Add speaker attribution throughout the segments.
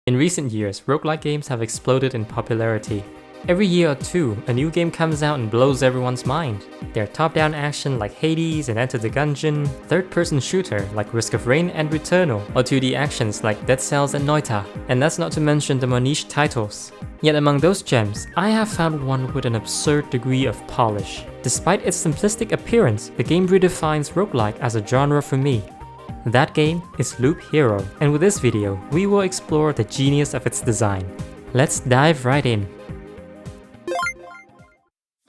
Speaker 1: In recent years, roguelike games have exploded in popularity. Every year or two, a new game comes out and blows everyone's mind. They're top-down action like Hades and Enter the Gungeon, third-person shooter like Risk of Rain and Returnal, or 2D actions like Dead Cells and Noita, and that's not to mention the more niche titles. Yet among those gems, I have found one with an absurd degree of polish. Despite its simplistic appearance, the game redefines roguelike as a genre for me. That game is Loop Hero, and with this video, we will explore the genius of its design. Let's dive right in.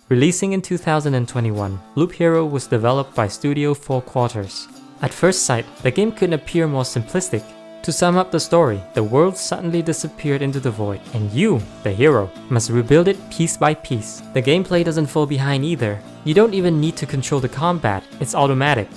Speaker 1: Releasing in 2021, Loop Hero was developed by Studio 4 Quarters. At first sight, the game couldn't appear more simplistic. To sum up the story, the world suddenly disappeared into the void, and you, the hero, must rebuild it piece by piece. The gameplay doesn't fall behind either. You don't even need to control the combat, it's automatic.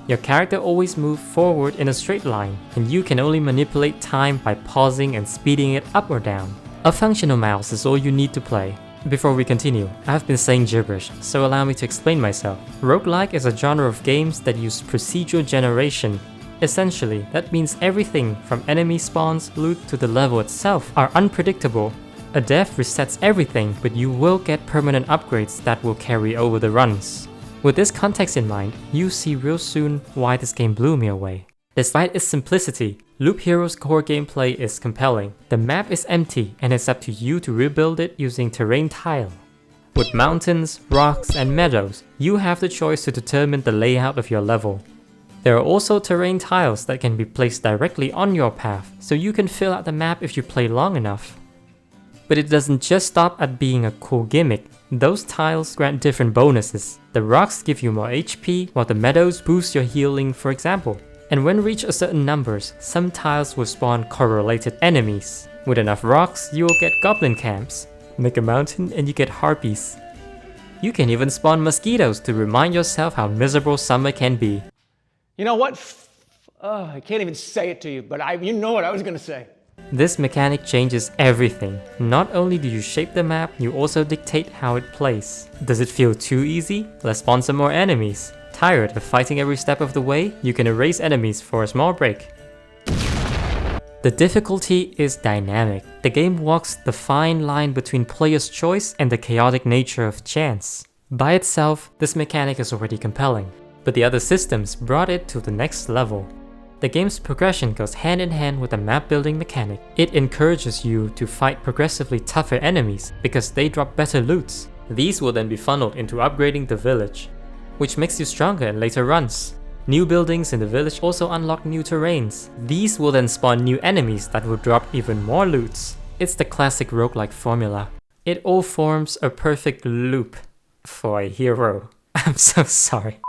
Speaker 1: Your character always moves forward in a straight line, and you can only manipulate time by pausing and speeding it up or down. A functional mouse is all you need to play. Before we continue, I've been saying gibberish, so allow me to explain myself. Roguelike is a genre of games that use procedural generation. Essentially, that means everything from enemy spawns, loot to the level itself are unpredictable. A death resets everything, but you will get permanent upgrades that will carry over the runs. With this context in mind, you see real soon why this game blew me away. Despite its simplicity, Loop Hero's core gameplay is compelling. The map is empty and it's up to you to rebuild it using terrain tile. With mountains, rocks, and meadows, you have the choice to determine the layout of your level. There are also terrain tiles that can be placed directly on your path, so you can fill out the map if you play long enough. But it doesn't just stop at being a cool gimmick. Those tiles grant different bonuses. The rocks give you more HP, while the meadows boost your healing, for example. And when reach a certain numbers, some tiles will spawn correlated enemies. With enough rocks, you will get goblin camps. Make a mountain and you get harpies. You can even spawn mosquitoes to remind yourself how miserable summer can be.
Speaker 2: You know what? I can't even say it to you, but you know what I was gonna say.
Speaker 1: This mechanic changes everything. Not only do you shape the map, you also dictate how it plays. Does it feel too easy? Let's spawn some more enemies. Tired of fighting every step of the way? You can erase enemies for a small break. The difficulty is dynamic. The game walks the fine line between player's choice and the chaotic nature of chance. By itself, this mechanic is already compelling, but the other systems brought it to the next level. The game's progression goes hand in hand with the map building mechanic. It encourages you to fight progressively tougher enemies because they drop better loots. These will then be funneled into upgrading the village, which makes you stronger in later runs. New buildings in the village also unlock new terrains. These will then spawn new enemies that will drop even more loots. It's the classic roguelike formula. It all forms a perfect loop for a hero. I'm so sorry.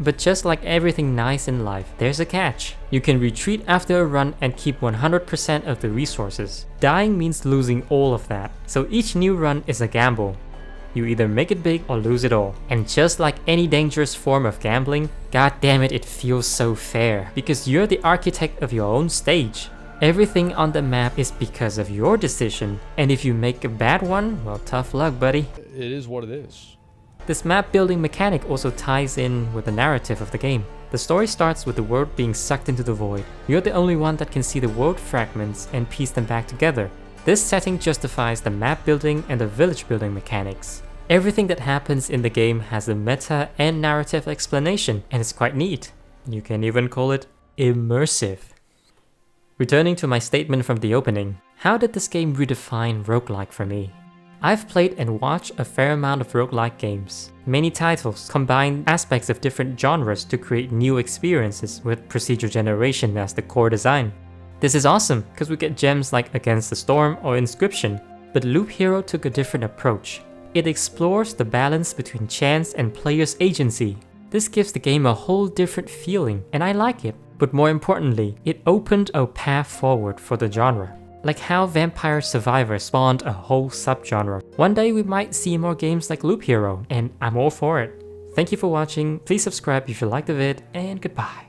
Speaker 1: But just like everything nice in life, there's a catch. You can retreat after a run and keep 100% of the resources. Dying means losing all of that, so each new run is a gamble. You either make it big or lose it all. And just like any dangerous form of gambling, god damn it feels so fair, because you're the architect of your own stage. Everything on the map is because of your decision, and if you make a bad one, well, tough luck, buddy.
Speaker 3: It is what it is.
Speaker 1: This map building mechanic also ties in with the narrative of the game. The story starts with the world being sucked into the void. You're the only one that can see the world fragments and piece them back together. This setting justifies the map building and the village building mechanics. Everything that happens in the game has a meta and narrative explanation, and it's quite neat. You can even call it immersive. Returning to my statement from the opening, how did this game redefine roguelike for me? I've played and watched a fair amount of roguelike games. Many titles combine aspects of different genres to create new experiences with procedural generation as the core design. This is awesome because we get gems like Against the Storm or Inscription, but Loop Hero took a different approach. It explores the balance between chance and player's agency. This gives the game a whole different feeling, and I like it. But more importantly, it opened a path forward for the genre. Like how Vampire Survivor spawned a whole subgenre. One day we might see more games like Loop Hero, and I'm all for it. Thank you for watching, please subscribe if you liked the vid, and goodbye.